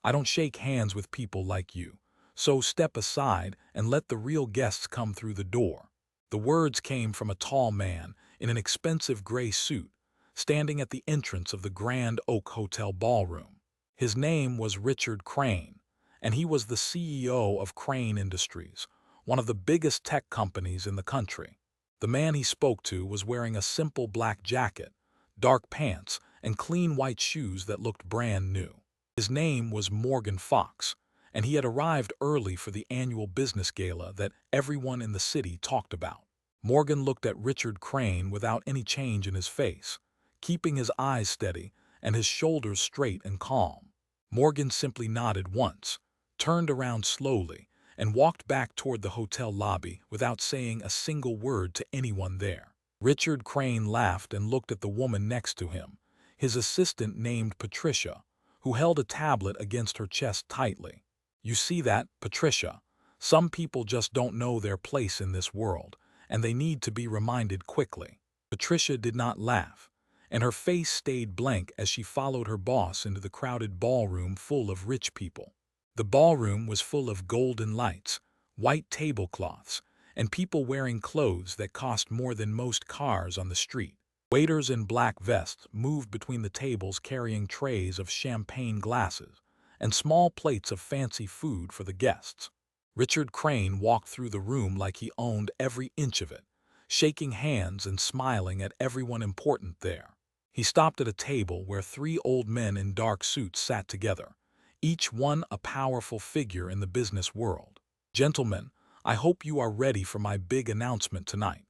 I don't shake hands with people like you. So step aside and let the real guests come through the door." The words came from a tall man in an expensive gray suit, standing at the entrance of the Grand Oak Hotel ballroom. His name was Richard Crane, and he was the CEO of Crane Industries, one of the biggest tech companies in the country. The man he spoke to was wearing a simple black jacket, dark pants, and clean white shoes that looked brand new. His name was Morgan Fox, and he had arrived early for the annual business gala that everyone in the city talked about. Morgan looked at Richard Crane without any change in his face, keeping his eyes steady and his shoulders straight and calm. Morgan simply nodded once, turned around slowly, and walked back toward the hotel lobby without saying a single word to anyone there. Richard Crane laughed and looked at the woman next to him, his assistant named Patricia, who held a tablet against her chest tightly. "You see that, Patricia? Some people just don't know their place in this world, and they need to be reminded quickly." Patricia did not laugh, and her face stayed blank as she followed her boss into the crowded ballroom full of rich people. The ballroom was full of golden lights, white tablecloths, and people wearing clothes that cost more than most cars on the street. Waiters in black vests moved between the tables carrying trays of champagne glasses and small plates of fancy food for the guests. Richard Crane walked through the room like he owned every inch of it, shaking hands and smiling at everyone important there. He stopped at a table where three old men in dark suits sat together, each one a powerful figure in the business world. "Gentlemen, I hope you are ready for my big announcement tonight,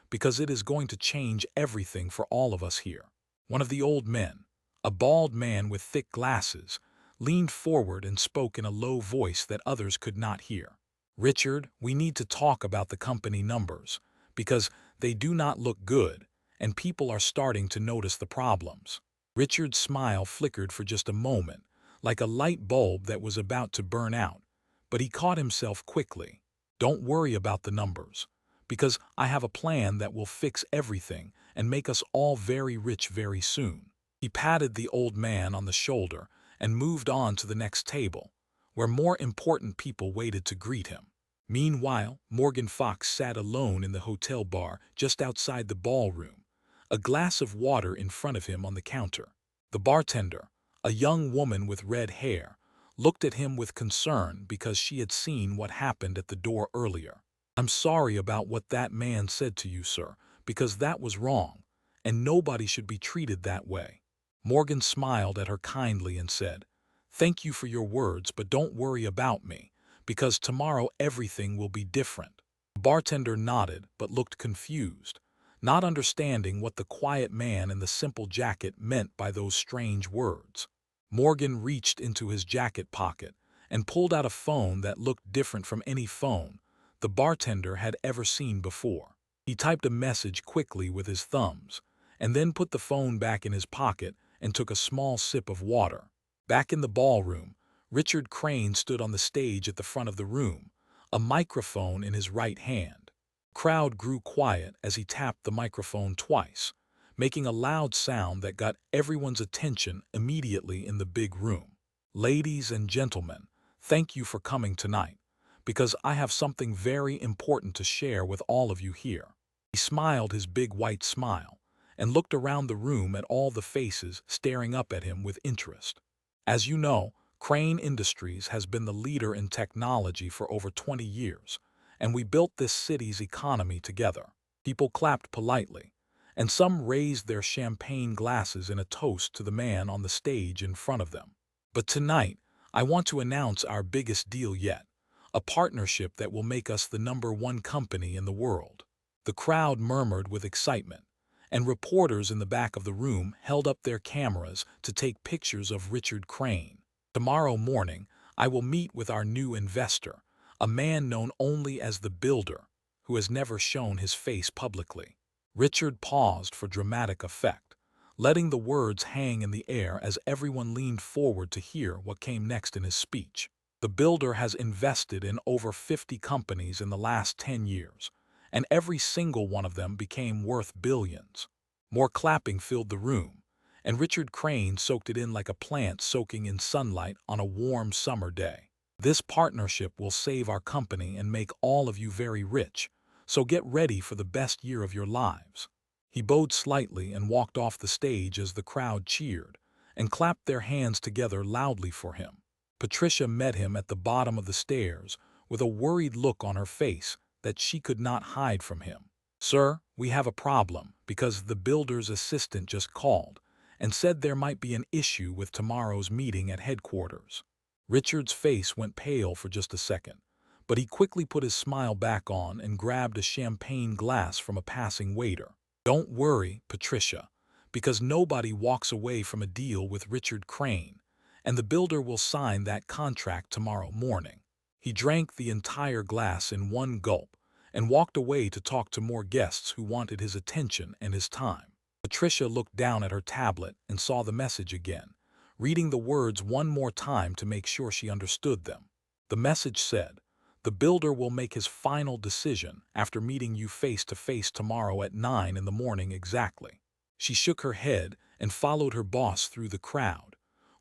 because it is going to change everything for all of us here." One of the old men, a bald man with thick glasses, leaned forward and spoke in a low voice that others could not hear. "Richard, we need to talk about the company numbers, because they do not look good, and people are starting to notice the problems." Richard's smile flickered for just a moment, like a light bulb that was about to burn out, but he caught himself quickly. "Don't worry about the numbers, because I have a plan that will fix everything and make us all very rich very soon." He patted the old man on the shoulder and moved on to the next table, where more important people waited to greet him. Meanwhile, Morgan Fox sat alone in the hotel bar just outside the ballroom, a glass of water in front of him on the counter. The bartender, a young woman with red hair, looked at him with concern because she had seen what happened at the door earlier. "I'm sorry about what that man said to you, sir, because that was wrong, and nobody should be treated that way." Morgan smiled at her kindly and said, "Thank you for your words, but don't worry about me, because tomorrow everything will be different." The bartender nodded but looked confused, not understanding what the quiet man in the simple jacket meant by those strange words. Morgan reached into his jacket pocket and pulled out a phone that looked different from any phone the bartender had ever seen before. He typed a message quickly with his thumbs, and then put the phone back in his pocket and took a small sip of water. Back in the ballroom, Richard Crane stood on the stage at the front of the room, a microphone in his right hand. The crowd grew quiet as he tapped the microphone twice, making a loud sound that got everyone's attention immediately in the big room. "Ladies and gentlemen, thank you for coming tonight, because I have something very important to share with all of you here." He smiled his big white smile and looked around the room at all the faces staring up at him with interest. "As you know, Crane Industries has been the leader in technology for over 20 years, and we built this city's economy together." People clapped politely, and some raised their champagne glasses in a toast to the man on the stage in front of them. "But tonight, I want to announce our biggest deal yet, a partnership that will make us the #1 company in the world." The crowd murmured with excitement, and reporters in the back of the room held up their cameras to take pictures of Richard Crane. "Tomorrow morning, I will meet with our new investor, a man known only as the Builder, who has never shown his face publicly." Richard paused for dramatic effect, letting the words hang in the air as everyone leaned forward to hear what came next in his speech. "The Builder has invested in over 50 companies in the last 10 years, and every single one of them became worth billions." More clapping filled the room, and Richard Crane soaked it in like a plant soaking in sunlight on a warm summer day. This partnership will save our company and make all of you very rich, so get ready for the best year of your lives. He bowed slightly and walked off the stage as the crowd cheered and clapped their hands together loudly for him. Patricia met him at the bottom of the stairs with a worried look on her face that she could not hide from him. "Sir, we have a problem because the builder's assistant just called and said there might be an issue with tomorrow's meeting at headquarters." Richard's face went pale for just a second, but he quickly put his smile back on and grabbed a champagne glass from a passing waiter. "Don't worry, Patricia, because nobody walks away from a deal with Richard Crane, and the builder will sign that contract tomorrow morning." He drank the entire glass in one gulp and walked away to talk to more guests who wanted his attention and his time. Patricia looked down at her tablet and saw the message again, reading the words one more time to make sure she understood them. The message said, "The builder will make his final decision after meeting you face to face tomorrow at 9 in the morning exactly." She shook her head and followed her boss through the crowd,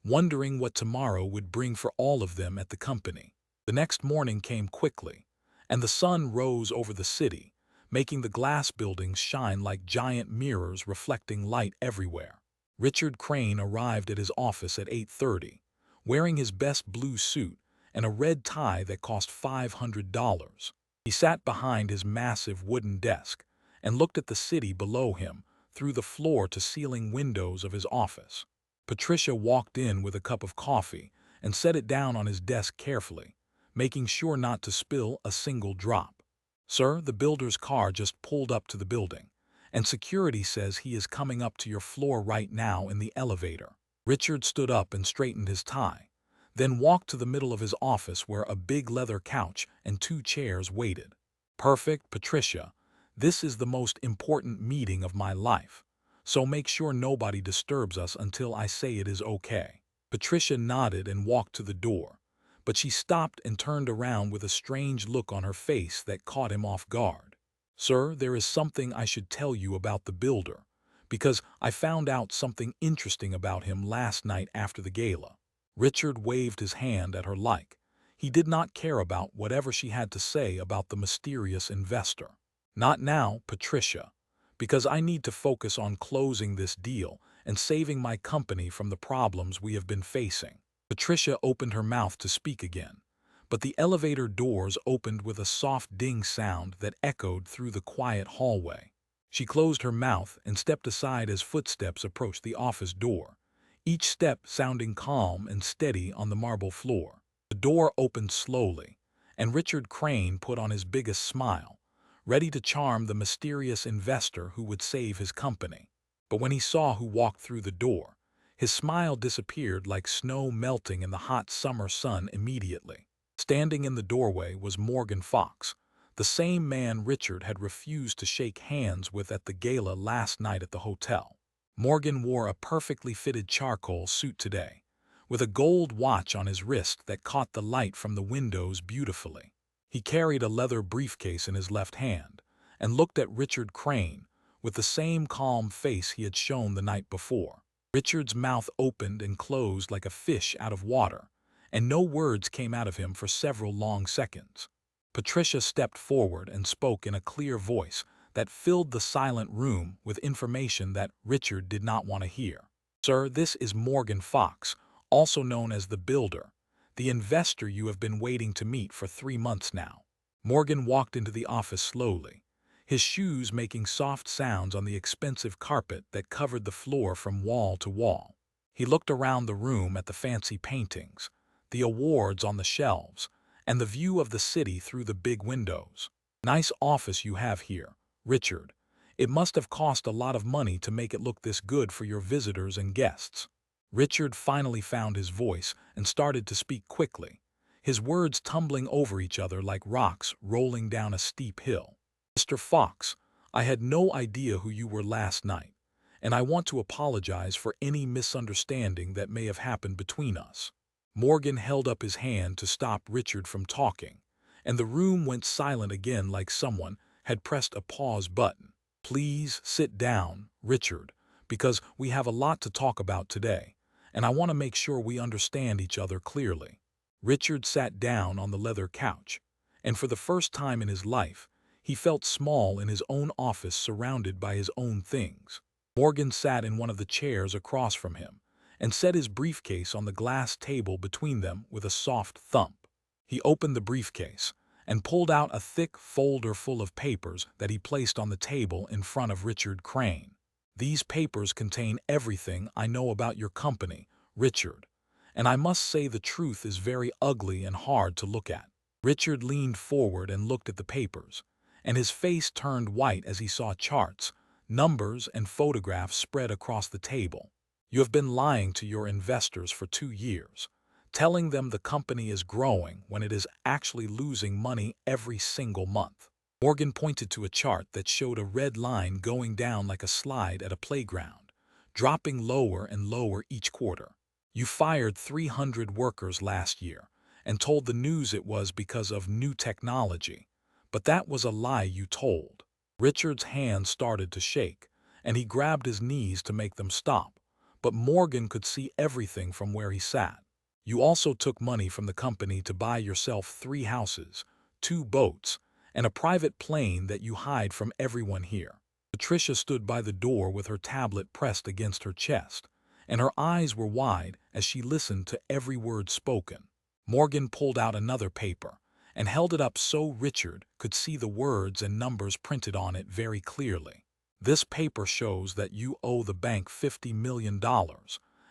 wondering what tomorrow would bring for all of them at the company. The next morning came quickly, and the sun rose over the city, making the glass buildings shine like giant mirrors reflecting light everywhere. Richard Crane arrived at his office at 8:30, wearing his best blue suit and a red tie that cost $500. He sat behind his massive wooden desk and looked at the city below him through the floor-to-ceiling windows of his office. Patricia walked in with a cup of coffee and set it down on his desk carefully, making sure not to spill a single drop. "Sir, the builder's car just pulled up to the building, and security says he is coming up to your floor right now in the elevator." Richard stood up and straightened his tie, then walked to the middle of his office where a big leather couch and 2 chairs waited. "Perfect, Patricia. This is the most important meeting of my life, so make sure nobody disturbs us until I say it is okay." Patricia nodded and walked to the door, but she stopped and turned around with a strange look on her face that caught him off guard. "Sir, there is something I should tell you about the builder, because I found out something interesting about him last night after the gala." Richard waved his hand at her like he did not care about whatever she had to say about the mysterious investor. "Not now, Patricia, because I need to focus on closing this deal and saving my company from the problems we have been facing." Patricia opened her mouth to speak again, but the elevator doors opened with a soft ding sound that echoed through the quiet hallway. She closed her mouth and stepped aside as footsteps approached the office door, each step sounding calm and steady on the marble floor. The door opened slowly, and Richard Crane put on his biggest smile, ready to charm the mysterious investor who would save his company. But when he saw who walked through the door, his smile disappeared like snow melting in the hot summer sun immediately. Standing in the doorway was Morgan Fox, the same man Richard had refused to shake hands with at the gala last night at the hotel. Morgan wore a perfectly fitted charcoal suit today, with a gold watch on his wrist that caught the light from the windows beautifully. He carried a leather briefcase in his left hand and looked at Richard Crane with the same calm face he had shown the night before. Richard's mouth opened and closed like a fish out of water, and no words came out of him for several long seconds. Patricia stepped forward and spoke in a clear voice that filled the silent room with information that Richard did not want to hear. "Sir, this is Morgan Fox, also known as the Builder, the investor you have been waiting to meet for 3 months now." Morgan walked into the office slowly, his shoes making soft sounds on the expensive carpet that covered the floor from wall to wall. He looked around the room at the fancy paintings, the awards on the shelves, and the view of the city through the big windows. "Nice office you have here, Richard. It must have cost a lot of money to make it look this good for your visitors and guests." Richard finally found his voice and started to speak quickly, his words tumbling over each other like rocks rolling down a steep hill. "Mr. Fox, I had no idea who you were last night, and I want to apologize for any misunderstanding that may have happened between us." Morgan held up his hand to stop Richard from talking, and the room went silent again like someone had pressed a pause button. "Please sit down, Richard, because we have a lot to talk about today, and I want to make sure we understand each other clearly." Richard sat down on the leather couch, and for the first time in his life, he felt small in his own office surrounded by his own things. Morgan sat in one of the chairs across from him and set his briefcase on the glass table between them with a soft thump. He opened the briefcase and pulled out a thick folder full of papers that he placed on the table in front of Richard Crane. "These papers contain everything I know about your company, Richard, and I must say the truth is very ugly and hard to look at." Richard leaned forward and looked at the papers, and his face turned white as he saw charts, numbers, and photographs spread across the table. "You have been lying to your investors for 2 years, telling them the company is growing when it is actually losing money every single month." Morgan pointed to a chart that showed a red line going down like a slide at a playground, dropping lower and lower each quarter. "You fired 300 workers last year and told the news it was because of new technology, but that was a lie you told." Richard's hands started to shake, and he grabbed his knees to make them stop, but Morgan could see everything from where he sat. "You also took money from the company to buy yourself 3 houses, 2 boats, and a private plane that you hide from everyone here." Patricia stood by the door with her tablet pressed against her chest, and her eyes were wide as she listened to every word spoken. Morgan pulled out another paper and held it up so Richard could see the words and numbers printed on it very clearly. "This paper shows that you owe the bank $50 million,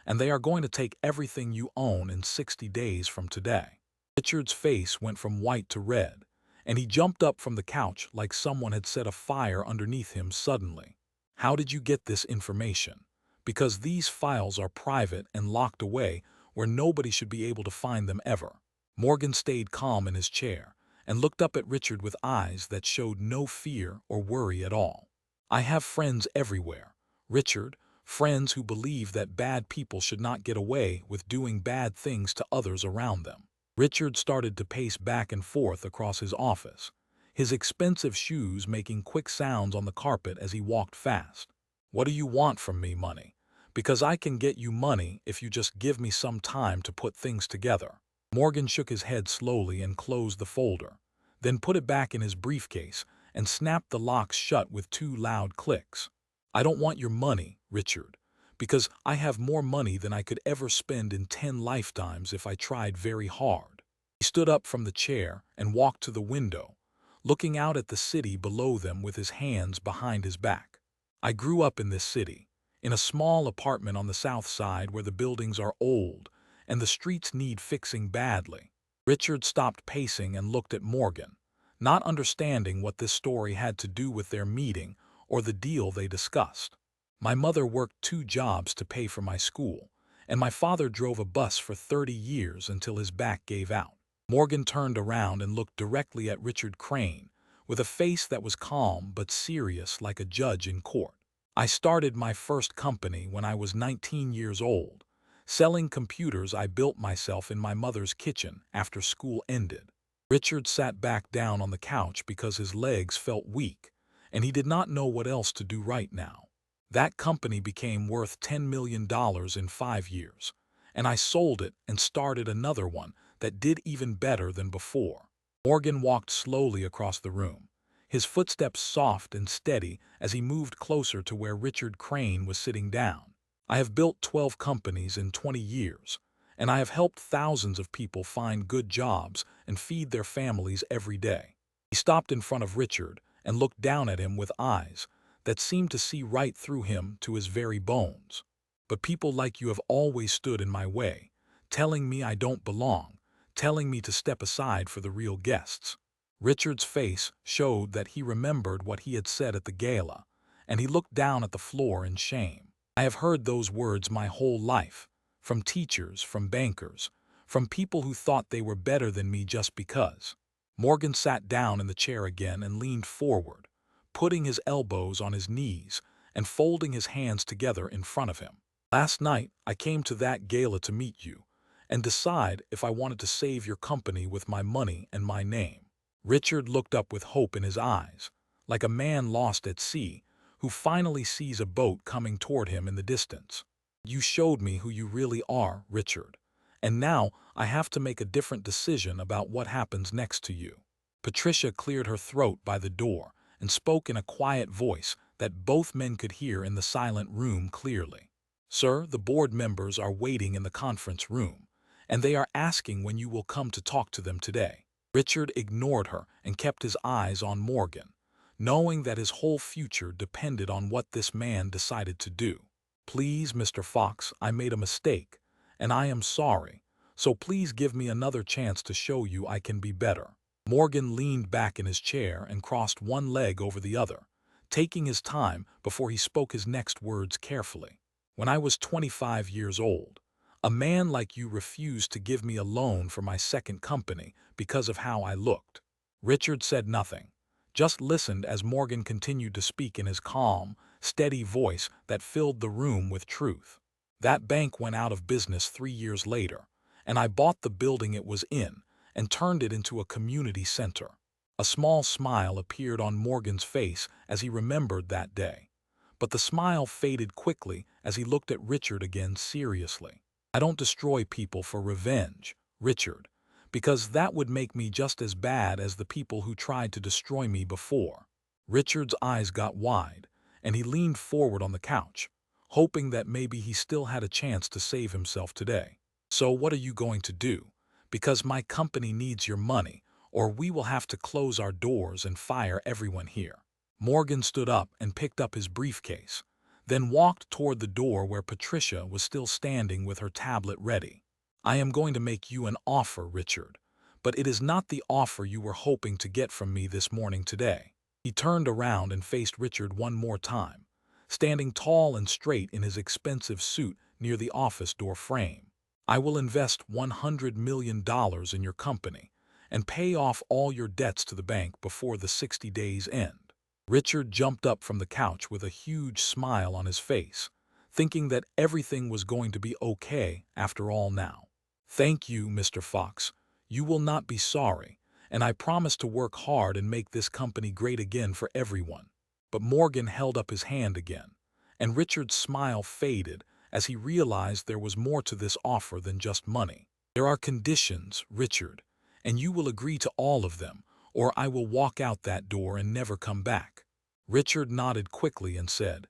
and they are going to take everything you own in 60 days from today." Richard's face went from white to red, and he jumped up from the couch like someone had set a fire underneath him suddenly. "How did you get this information? Because these files are private and locked away where nobody should be able to find them ever." Morgan stayed calm in his chair and looked up at Richard with eyes that showed no fear or worry at all. "I have friends everywhere, Richard, friends who believe that bad people should not get away with doing bad things to others around them." Richard started to pace back and forth across his office, his expensive shoes making quick sounds on the carpet as he walked fast. "What do you want from me, money? Because I can get you money if you just give me some time to put things together." Morgan shook his head slowly and closed the folder, then put it back in his briefcase and snapped the locks shut with 2 loud clicks. "I don't want your money, Richard, because I have more money than I could ever spend in 10 lifetimes if I tried very hard." He stood up from the chair and walked to the window, looking out at the city below them with his hands behind his back. "I grew up in this city, in a small apartment on the south side where the buildings are old and the streets need fixing badly." Richard stopped pacing and looked at Morgan, not understanding what this story had to do with their meeting or the deal they discussed. "My mother worked 2 jobs to pay for my school, and my father drove a bus for 30 years until his back gave out." Morgan turned around and looked directly at Richard Crane, with a face that was calm but serious like a judge in court. "I started my first company when I was 19 years old, selling computers I built myself in my mother's kitchen after school ended." Richard sat back down on the couch because his legs felt weak, and he did not know what else to do right now. "That company became worth $10 million in 5 years, and I sold it and started another one that did even better than before." Morgan walked slowly across the room, his footsteps soft and steady as he moved closer to where Richard Crane was sitting down. "I have built 12 companies in 20 years, and I have helped thousands of people find good jobs and feed their families every day." He stopped in front of Richard and looked down at him with eyes that seemed to see right through him to his very bones. "But people like you have always stood in my way, telling me I don't belong, telling me to step aside for the real guests." Richard's face showed that he remembered what he had said at the gala, and he looked down at the floor in shame. "I have heard those words my whole life, from teachers, from bankers, from people who thought they were better than me just because." Morgan sat down in the chair again and leaned forward, putting his elbows on his knees and folding his hands together in front of him. "Last night I came to that gala to meet you and decide if I wanted to save your company with my money and my name." Richard looked up with hope in his eyes, like a man lost at sea who finally sees a boat coming toward him in the distance. You showed me who you really are, Richard. And now I have to make a different decision about what happens next to you. Patricia cleared her throat by the door and spoke in a quiet voice that both men could hear in the silent room clearly. Sir, the board members are waiting in the conference room, and they are asking when you will come to talk to them today. Richard ignored her and kept his eyes on Morgan, knowing that his whole future depended on what this man decided to do. Please, Mr. Fox, I made a mistake, and I am sorry, so please give me another chance to show you I can be better. Morgan leaned back in his chair and crossed one leg over the other, taking his time before he spoke his next words carefully. When I was 25 years old, a man like you refused to give me a loan for my second company because of how I looked. Richard said nothing, just listened as Morgan continued to speak in his calm, steady voice that filled the room with truth. That bank went out of business 3 years later, and I bought the building it was in and turned it into a community center. A small smile appeared on Morgan's face as he remembered that day, but the smile faded quickly as he looked at Richard again seriously. I don't destroy people for revenge, Richard, because that would make me just as bad as the people who tried to destroy me before. Richard's eyes got wide, and he leaned forward on the couch, hoping that maybe he still had a chance to save himself today. So what are you going to do? Because my company needs your money, or we will have to close our doors and fire everyone here. Morgan stood up and picked up his briefcase, then walked toward the door where Patricia was still standing with her tablet ready. I am going to make you an offer, Richard, but it is not the offer you were hoping to get from me this morning today. He turned around and faced Richard one more time, standing tall and straight in his expensive suit near the office door frame. I will invest $100 million in your company and pay off all your debts to the bank before the 60 days end. Richard jumped up from the couch with a huge smile on his face, thinking that everything was going to be okay after all now. Thank you, Mr. Fox. You will not be sorry, and I promise to work hard and make this company great again for everyone. But Morgan held up his hand again, and Richard's smile faded as he realized there was more to this offer than just money. There are conditions, Richard, and you will agree to all of them, or I will walk out that door and never come back. Richard nodded quickly and said,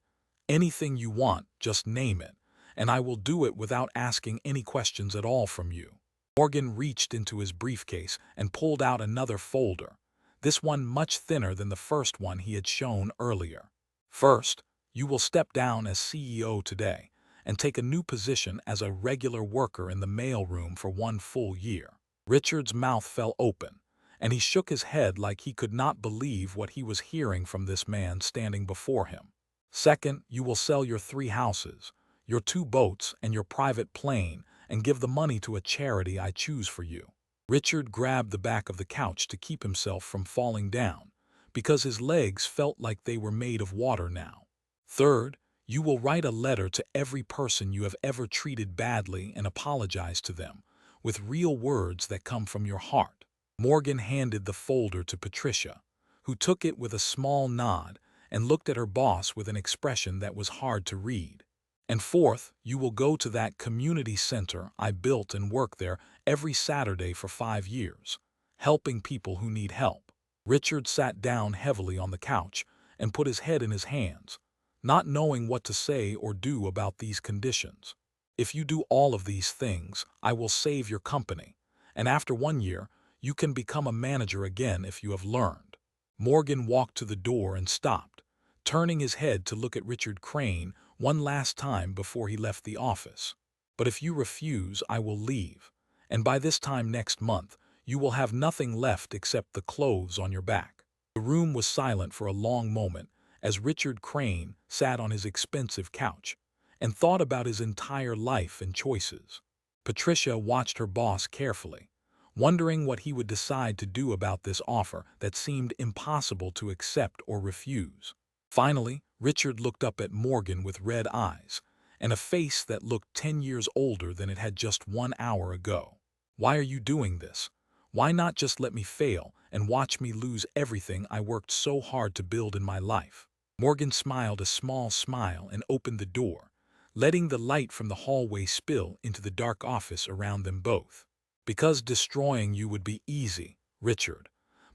anything you want, just name it, and I will do it without asking any questions at all from you. Morgan reached into his briefcase and pulled out another folder, this one much thinner than the first one he had shown earlier. First, you will step down as CEO today and take a new position as a regular worker in the mailroom for 1 full year. Richard's mouth fell open, and he shook his head like he could not believe what he was hearing from this man standing before him. Second, you will sell your 3 houses, your 2 boats, and your private plane, and give the money to a charity I choose for you. Richard grabbed the back of the couch to keep himself from falling down, because his legs felt like they were made of water now. Third, you will write a letter to every person you have ever treated badly and apologize to them, with real words that come from your heart. Morgan handed the folder to Patricia, who took it with a small nod and looked at her boss with an expression that was hard to read. And fourth, you will go to that community center I built and work there every Saturday for 5 years, helping people who need help. Richard sat down heavily on the couch and put his head in his hands, not knowing what to say or do about these conditions. If you do all of these things, I will save your company, and after 1 year, you can become a manager again if you have learned. Morgan walked to the door and stopped, turning his head to look at Richard Crane one last time before he left the office. But if you refuse, I will leave, and by this time next month, you will have nothing left except the clothes on your back. The room was silent for a long moment as Richard Crane sat on his expensive couch and thought about his entire life and choices. Patricia watched her boss carefully, wondering what he would decide to do about this offer that seemed impossible to accept or refuse. Finally, Richard looked up at Morgan with red eyes and a face that looked 10 years older than it had just 1 hour ago. Why are you doing this? Why not just let me fail and watch me lose everything I worked so hard to build in my life? Morgan smiled a small smile and opened the door, letting the light from the hallway spill into the dark office around them both. Because destroying you would be easy, Richard,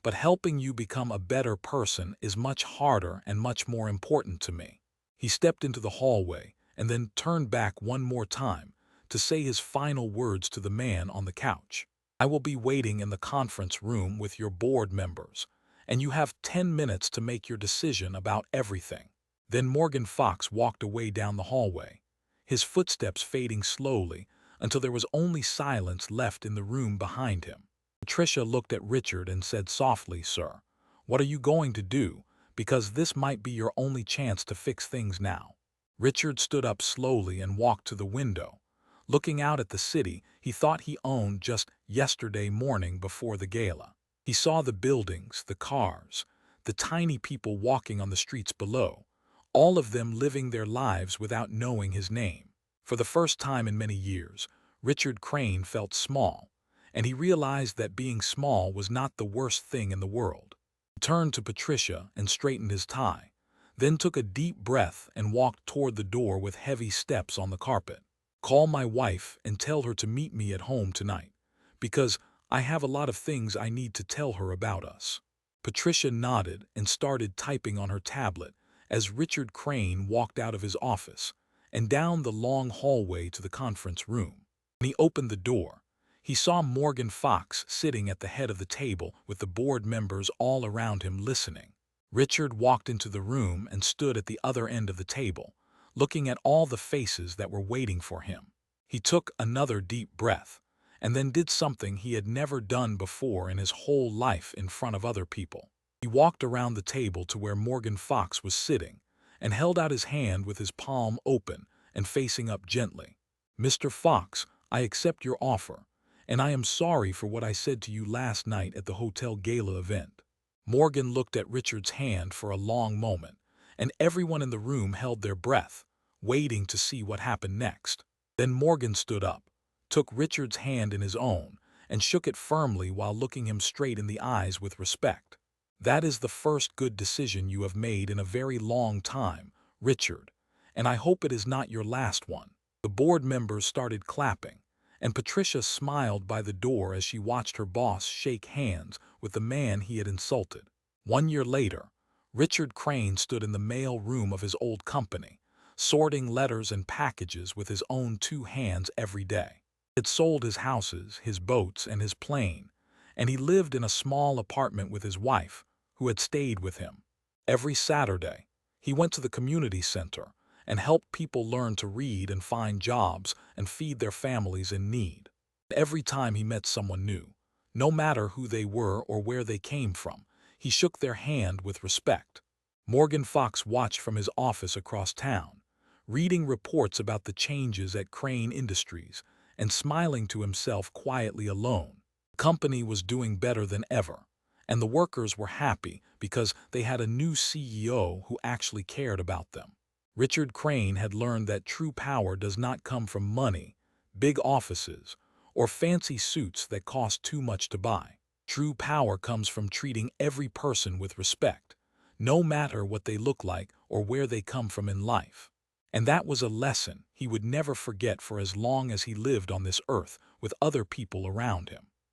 but helping you become a better person is much harder and much more important to me. He stepped into the hallway and then turned back one more time to say his final words to the man on the couch. I will be waiting in the conference room with your board members, and you have 10 minutes to make your decision about everything. Then Morgan Fox walked away down the hallway, his footsteps fading slowly until there was only silence left in the room behind him. Patricia looked at Richard and said softly, "Sir, what are you going to do? Because this might be your only chance to fix things now." Richard stood up slowly and walked to the window. Looking out at the city he thought he owned just yesterday morning before the gala. He saw the buildings, the cars, the tiny people walking on the streets below, all of them living their lives without knowing his name. For the first time in many years, Richard Crane felt small, and he realized that being small was not the worst thing in the world. He turned to Patricia and straightened his tie, then took a deep breath and walked toward the door with heavy steps on the carpet. "Call my wife and tell her to meet me at home tonight, because I have a lot of things I need to tell her about us." Patricia nodded and started typing on her tablet as Richard Crane walked out of his office and down the long hallway to the conference room. When he opened the door, he saw Morgan Fox sitting at the head of the table with the board members all around him listening. Richard walked into the room and stood at the other end of the table, looking at all the faces that were waiting for him. He took another deep breath, and then did something he had never done before in his whole life in front of other people. He walked around the table to where Morgan Fox was sitting and held out his hand with his palm open and facing up gently. "Mr. Fox, I accept your offer, and I am sorry for what I said to you last night at the hotel gala event." Morgan looked at Richard's hand for a long moment, and everyone in the room held their breath, waiting to see what happened next. Then Morgan stood up, took Richard's hand in his own, and shook it firmly while looking him straight in the eyes with respect. "That is the first good decision you have made in a very long time, Richard, and I hope it is not your last one." The board members started clapping, and Patricia smiled by the door as she watched her boss shake hands with the man he had insulted. 1 year later, Richard Crane stood in the mail room of his old company, sorting letters and packages with his own 2 hands every day. He had sold his houses, his boats, and his plane, and he lived in a small apartment with his wife, who had stayed with him. Every Saturday, he went to the community center and helped people learn to read and find jobs and feed their families in need. Every time he met someone new, no matter who they were or where they came from, he shook their hand with respect. Morgan Fox watched from his office across town, reading reports about the changes at Crane Industries and smiling to himself quietly alone. The company was doing better than ever, and the workers were happy because they had a new CEO who actually cared about them. Richard Crane had learned that true power does not come from money, big offices, or fancy suits that cost too much to buy. True power comes from treating every person with respect, no matter what they look like or where they come from in life. And that was a lesson he would never forget for as long as he lived on this earth with other people around him.